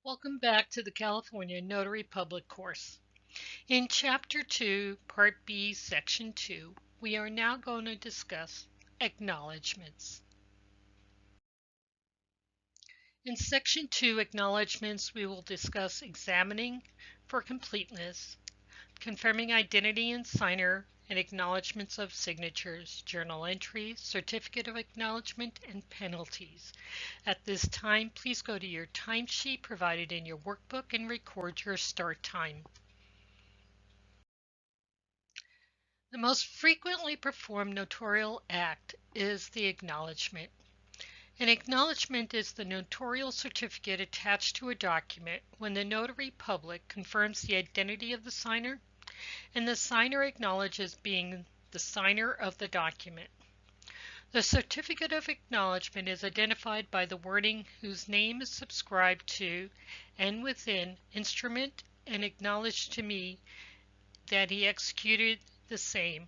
Welcome back to the California Notary Public course. In Chapter 2, Part B, Section 2, we are now going to discuss acknowledgments. In Section 2, Acknowledgments, we will discuss examining for completeness, confirming identity and signer, and acknowledgments of signatures, journal entries, certificate of acknowledgement, and penalties. At this time, please go to your timesheet provided in your workbook and record your start time. The most frequently performed notarial act is the acknowledgement. An acknowledgement is the notarial certificate attached to a document when the notary public confirms the identity of the signer and the signer acknowledges being the signer of the document. The certificate of acknowledgement is identified by the wording whose name is subscribed to and within instrument and acknowledged to me that he executed the same.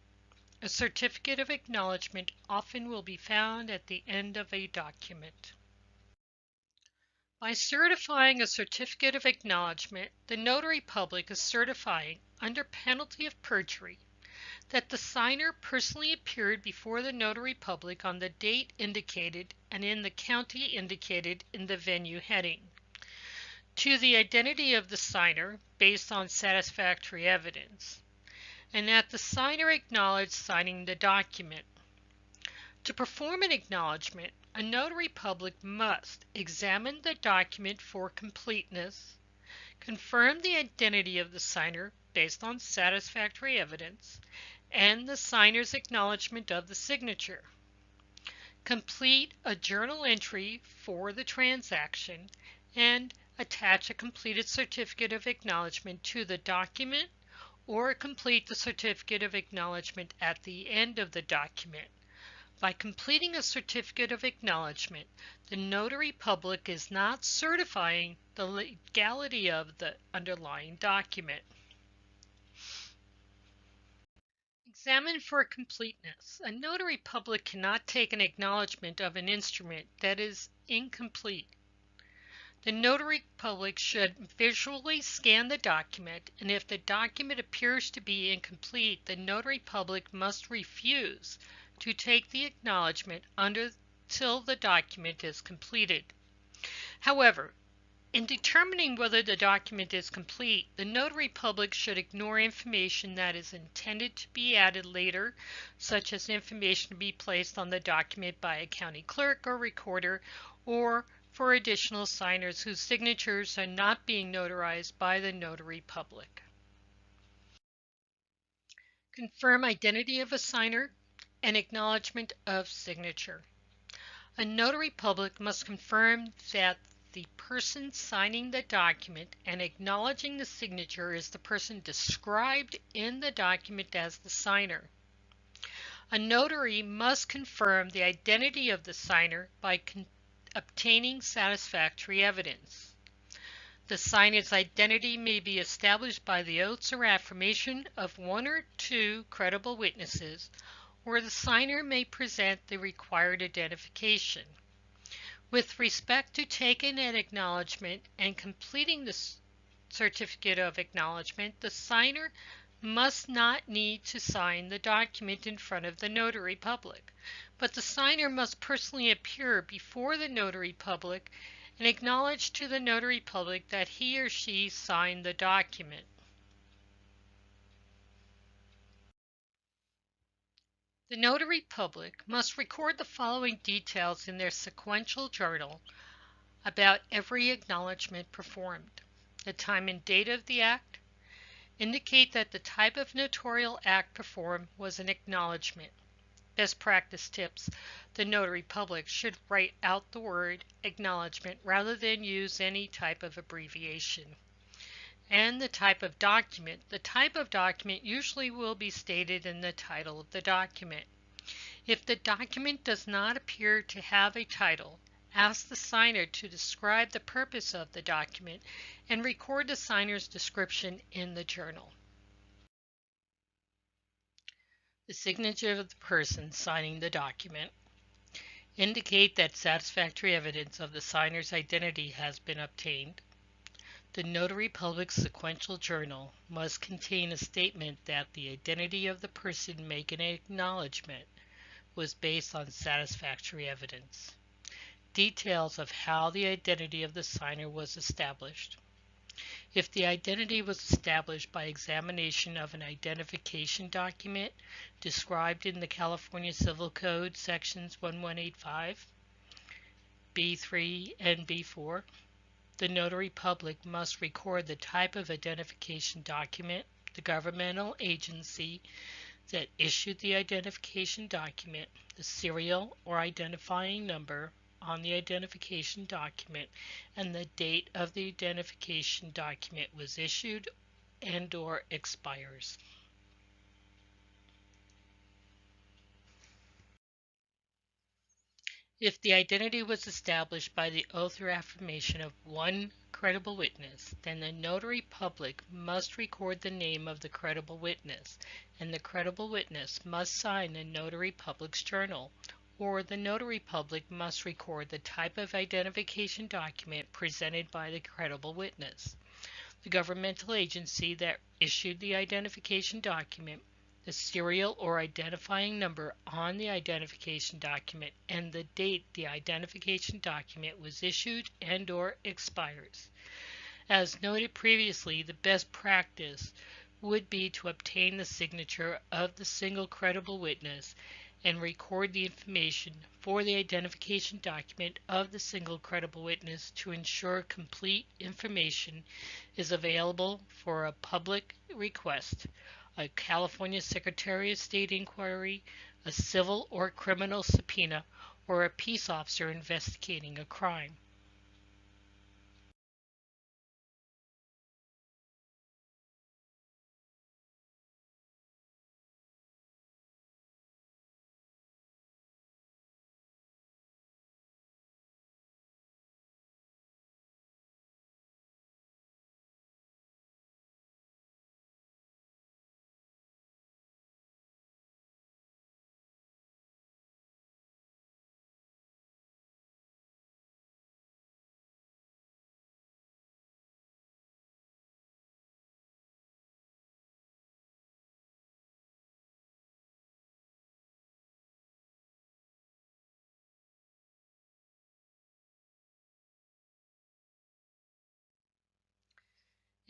A certificate of acknowledgement often will be found at the end of a document. By certifying a certificate of acknowledgement, the notary public is certifying, under penalty of perjury, that the signer personally appeared before the notary public on the date indicated and in the county indicated in the venue heading, to the identity of the signer based on satisfactory evidence, and that the signer acknowledged signing the document. To perform an acknowledgement, a notary public must examine the document for completeness, confirm the identity of the signer based on satisfactory evidence, and the signer's acknowledgement of the signature, complete a journal entry for the transaction, and attach a completed certificate of acknowledgement to the document, or complete the certificate of acknowledgement at the end of the document. By completing a certificate of acknowledgement, the notary public is not certifying the legality of the underlying document. Examine for completeness. A notary public cannot take an acknowledgement of an instrument that is incomplete. The notary public should visually scan the document, and if the document appears to be incomplete, the notary public must refuse to take the acknowledgement until the document is completed. However, in determining whether the document is complete, the notary public should ignore information that is intended to be added later, such as information to be placed on the document by a county clerk or recorder, or for additional signers whose signatures are not being notarized by the notary public. Confirm identity of a signer and acknowledgement of signature. A notary public must confirm that the person signing the document and acknowledging the signature is the person described in the document as the signer. A notary must confirm the identity of the signer by obtaining satisfactory evidence. The signer's identity may be established by the oaths or affirmation of one or two credible witnesses, or the signer may present the required identification. With respect to taking an acknowledgement and completing the certificate of acknowledgement, the signer must not need to sign the document in front of the notary public, but the signer must personally appear before the notary public and acknowledge to the notary public that he or she signed the document. The notary public must record the following details in their sequential journal about every acknowledgement performed: the time and date of the act, indicate that the type of notarial act performed was an acknowledgement. Best practice tips: the notary public should write out the word acknowledgement rather than use any type of abbreviation. And the type of document. The type of document usually will be stated in the title of the document. If the document does not appear to have a title, ask the signer to describe the purpose of the document and record the signer's description in the journal. The signature of the person signing the document. Indicate that satisfactory evidence of the signer's identity has been obtained. The Notary Public Sequential Journal must contain a statement that the identity of the person making an acknowledgement was based on satisfactory evidence. Details of how the identity of the signer was established. If the identity was established by examination of an identification document described in the California Civil Code sections 1185, B3, and B4, the notary public must record the type of identification document, the governmental agency that issued the identification document, the serial or identifying number on the identification document, and the date of the identification document was issued and/or expires. If the identity was established by the oath or affirmation of one credible witness, then the notary public must record the name of the credible witness, and the credible witness must sign the notary public's journal, or the notary public must record the type of identification document presented by the credible witness, the governmental agency that issued the identification document, the serial or identifying number on the identification document, and the date the identification document was issued and/or expires. As noted previously, the best practice would be to obtain the signature of the single credible witness and record the information for the identification document of the single credible witness to ensure complete information is available for a public request, a California Secretary of State inquiry, a civil or criminal subpoena, or a peace officer investigating a crime.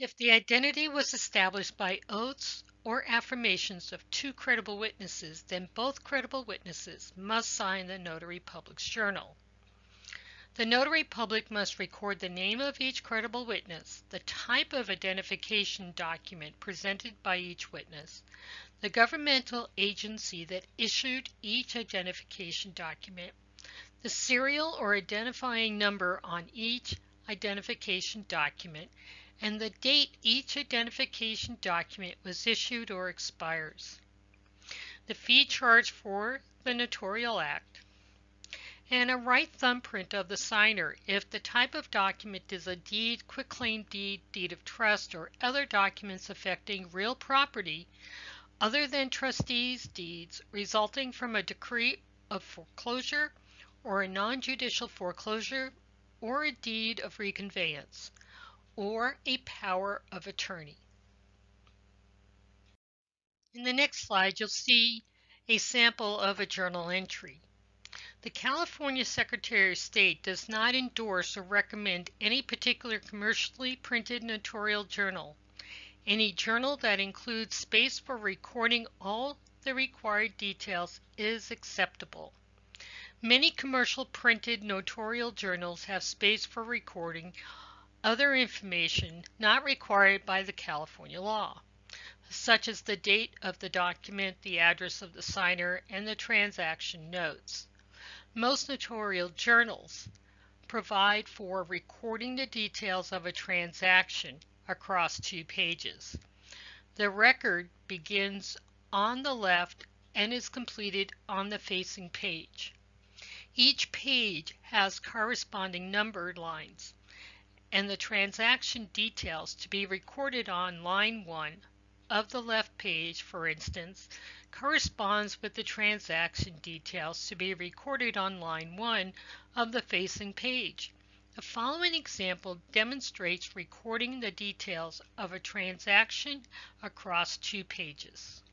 If the identity was established by oaths or affirmations of two credible witnesses, then both credible witnesses must sign the notary public's journal. The notary public must record the name of each credible witness, the type of identification document presented by each witness, the governmental agency that issued each identification document, the serial or identifying number on each identification document, and the date each identification document was issued or expires. The fee charged for the notarial act, and a right thumbprint of the signer if the type of document is a deed, quitclaim deed, deed of trust, or other documents affecting real property other than trustees' deeds resulting from a decree of foreclosure or a non-judicial foreclosure or a deed of reconveyance or a power of attorney. In the next slide, you'll see a sample of a journal entry. The California Secretary of State does not endorse or recommend any particular commercially printed notarial journal. Any journal that includes space for recording all the required details is acceptable. Many commercial printed notarial journals have space for recording other information not required by the California law, such as the date of the document, the address of the signer, and the transaction notes. Most notarial journals provide for recording the details of a transaction across 2 pages. The record begins on the left and is completed on the facing page. Each page has corresponding numbered lines, and the transaction details to be recorded on line 1 of the left page, for instance, corresponds with the transaction details to be recorded on line 1 of the facing page. The following example demonstrates recording the details of a transaction across 2 pages.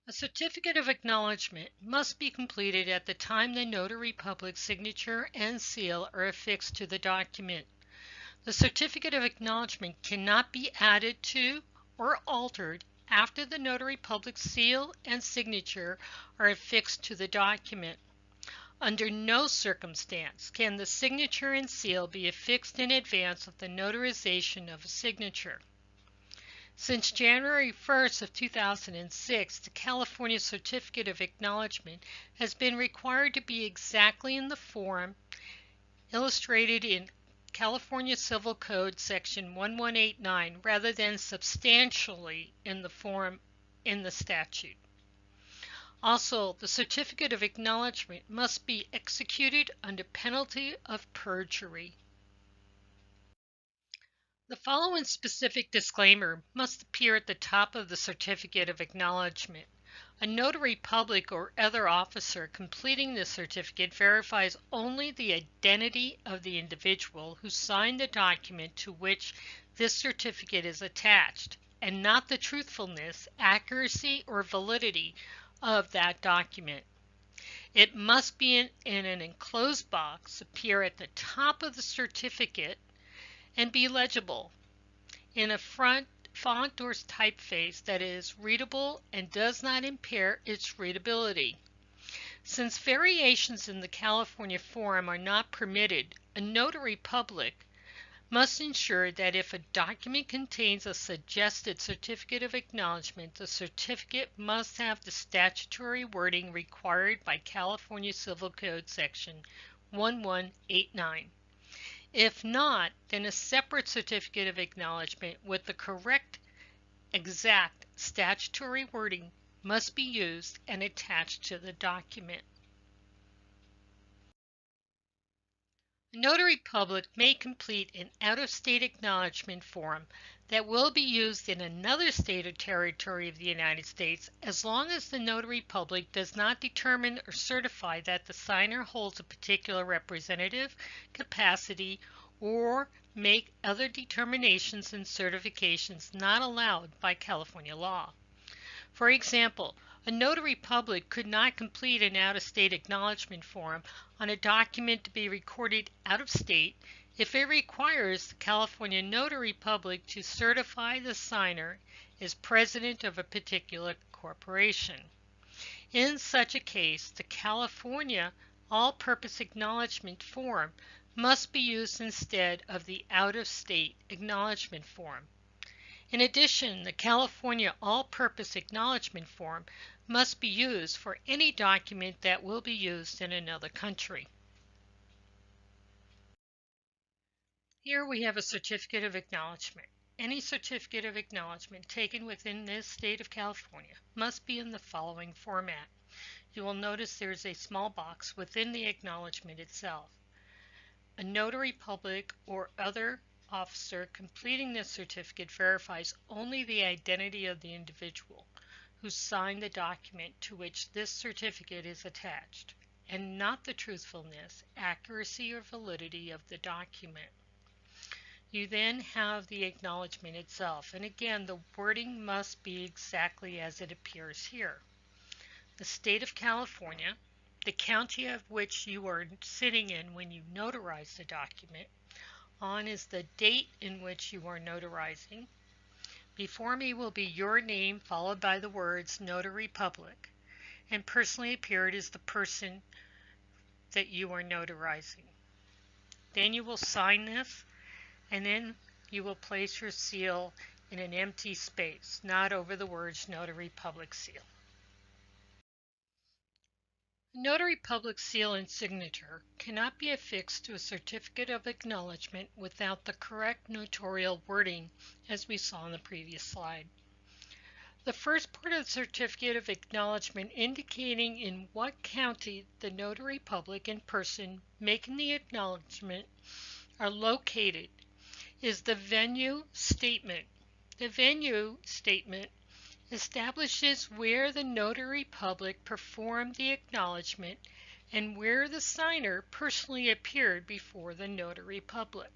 A certificate of acknowledgement must be completed at the time the notary public's signature and seal are affixed to the document. The certificate of acknowledgement cannot be added to or altered after the notary public's seal and signature are affixed to the document. Under no circumstance can the signature and seal be affixed in advance of the notarization of a signature. Since January 1st of 2006, the California Certificate of Acknowledgement has been required to be exactly in the form illustrated in California Civil Code section 1189 rather than substantially in the form in the statute. Also, the Certificate of Acknowledgement must be executed under penalty of perjury. The following specific disclaimer must appear at the top of the Certificate of Acknowledgement. A notary public or other officer completing this certificate verifies only the identity of the individual who signed the document to which this certificate is attached, and not the truthfulness, accuracy, or validity of that document. It must be in an enclosed box, appear at the top of the certificate, and be legible in a font or typeface that is readable and does not impair its readability. Since variations in the California form are not permitted, a notary public must ensure that if a document contains a suggested certificate of acknowledgement, the certificate must have the statutory wording required by California Civil Code section 1189. If not, then a separate certificate of acknowledgement with the correct, exact statutory wording must be used and attached to the document. A notary public may complete an out-of-state acknowledgement form that will be used in another state or territory of the United States as long as the notary public does not determine or certify that the signer holds a particular representative capacity or make other determinations and certifications not allowed by California law. For example, a notary public could not complete an out-of-state acknowledgement form on a document to be recorded out of state if it requires the California notary public to certify the signer is president of a particular corporation. In such a case, the California all-purpose acknowledgement form must be used instead of the out-of-state acknowledgement form. In addition, the California all-purpose acknowledgement form must be used for any document that will be used in another country. Here we have a certificate of acknowledgement. Any certificate of acknowledgement taken within this state of California must be in the following format. You will notice there is a small box within the acknowledgement itself. A notary public or other officer completing this certificate verifies only the identity of the individual who signed the document to which this certificate is attached, and not the truthfulness, accuracy, or validity of the document. You then have the acknowledgement itself, and again the wording must be exactly as it appears here. the state of California, the county of which you are sitting in when you notarize the document. On is the date in which you are notarizing. Before me will be your name followed by the words Notary Public, and personally appeared is the person that you are notarizing. Then you will sign this, and then you will place your seal in an empty space, not over the words Notary Public Seal. A Notary Public Seal and signature cannot be affixed to a certificate of acknowledgement without the correct notarial wording, as we saw in the previous slide. The first part of the certificate of acknowledgement indicating in what county the notary public and person making the acknowledgement are located is the venue statement. The venue statement establishes where the notary public performed the acknowledgement and where the signer personally appeared before the notary public.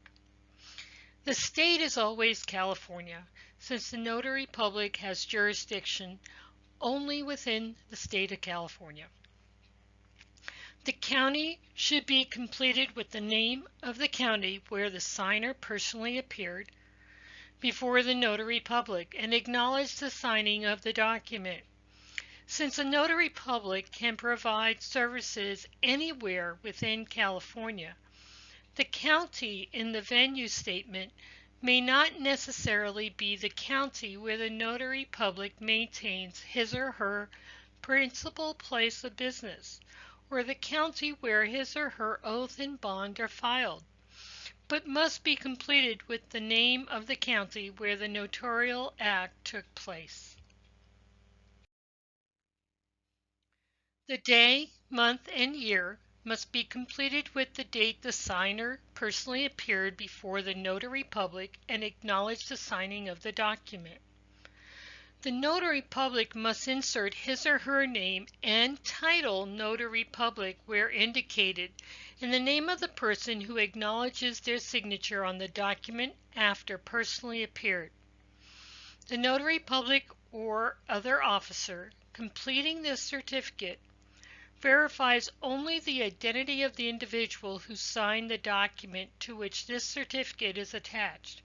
The state is always California, since the notary public has jurisdiction only within the state of California. The county should be completed with the name of the county where the signer personally appeared before the notary public and acknowledge the signing of the document. Since a notary public can provide services anywhere within California, the county in the venue statement may not necessarily be the county where the notary public maintains his or her principal place of business, or the county where his or her oath and bond are filed, but must be completed with the name of the county where the notarial act took place. The day, month, and year must be completed with the date the signer personally appeared before the notary public and acknowledged the signing of the document. The notary public must insert his or her name and title Notary Public where indicated, and the name of the person who acknowledges their signature on the document after personally appeared. The notary public or other officer completing this certificate verifies only the identity of the individual who signed the document to which this certificate is attached,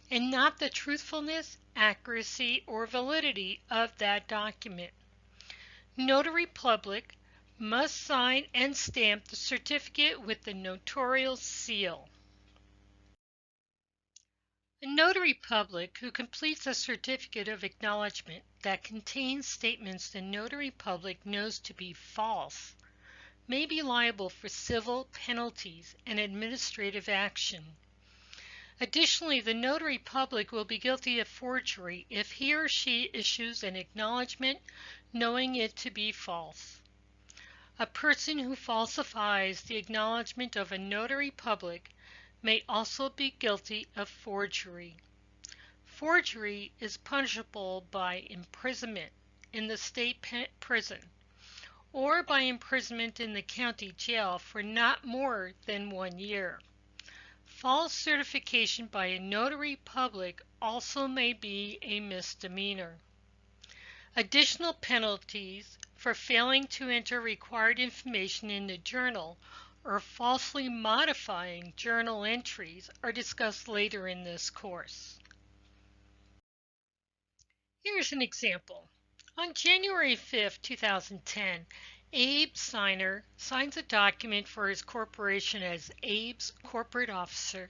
and not the truthfulness, accuracy, or validity of that document. Notary public must sign and stamp the certificate with the notarial seal. A notary public who completes a certificate of acknowledgement that contains statements the notary public knows to be false may be liable for civil penalties and administrative action. Additionally, the notary public will be guilty of forgery if he or she issues an acknowledgement knowing it to be false. A person who falsifies the acknowledgement of a notary public may also be guilty of forgery. Forgery is punishable by imprisonment in the state prison or by imprisonment in the county jail for not more than 1 year. False certification by a notary public also may be a misdemeanor. Additional penalties for failing to enter required information in the journal or falsely modifying journal entries are discussed later in this course. Here's an example. On January 5, 2010, Abe Signer signs a document for his corporation as Abe's corporate officer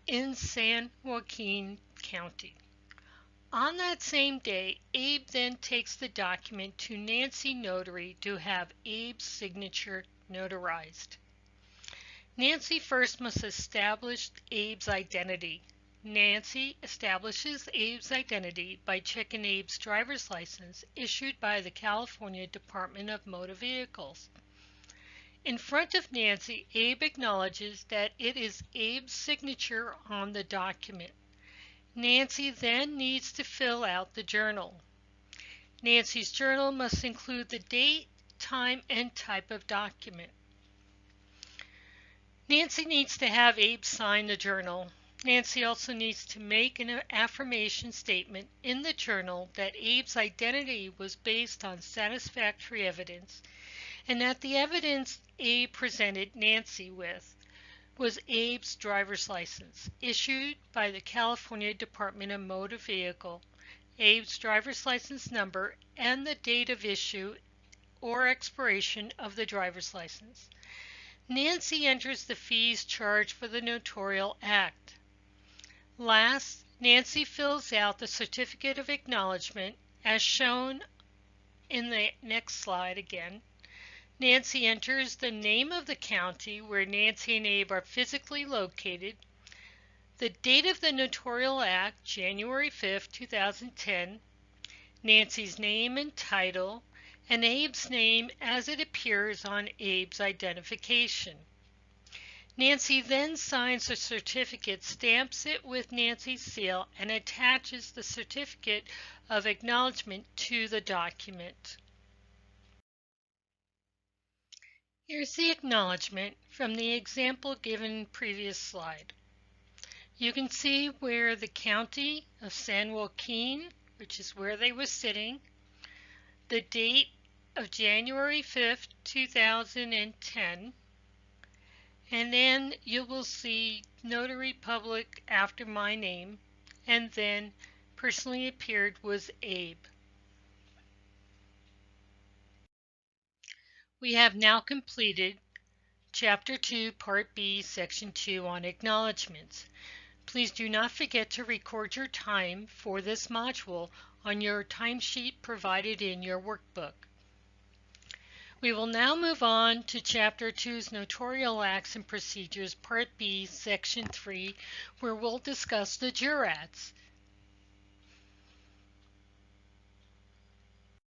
in San Joaquin County. On that same day, Abe then takes the document to Nancy Notary to have Abe's signature notarized. Nancy first must establish Abe's identity. Nancy establishes Abe's identity by checking Abe's driver's license issued by the California Department of Motor Vehicles. In front of Nancy, Abe acknowledges that it is Abe's signature on the document. Nancy then needs to fill out the journal. Nancy's journal must include the date, time, and type of document. Nancy needs to have Abe sign the journal. Nancy also needs to make an affirmation statement in the journal that Abe's identity was based on satisfactory evidence and that the evidence Abe presented Nancy with was Abe's driver's license, issued by the California Department of Motor Vehicle, Abe's driver's license number, and the date of issue or expiration of the driver's license. Nancy enters the fees charged for the notarial act. Last, Nancy fills out the certificate of acknowledgement as shown in the next slide again. Nancy enters the name of the county where Nancy and Abe are physically located, the date of the notarial act, January 5, 2010, Nancy's name and title, and Abe's name as it appears on Abe's identification. Nancy then signs the certificate, stamps it with Nancy's seal, and attaches the certificate of acknowledgement to the document. Here's the acknowledgement from the example given in the previous slide. You can see where the county of San Joaquin, which is where they were sitting, the date of January 5th, 2010, and then you will see Notary Public after my name, and then personally appeared was Abe. We have now completed Chapter 2, Part B, Section 2 on Acknowledgments. Please do not forget to record your time for this module on your timesheet provided in your workbook. We will now move on to Chapter 2's Notarial Acts and Procedures, Part B, Section 3, where we'll discuss the jurats.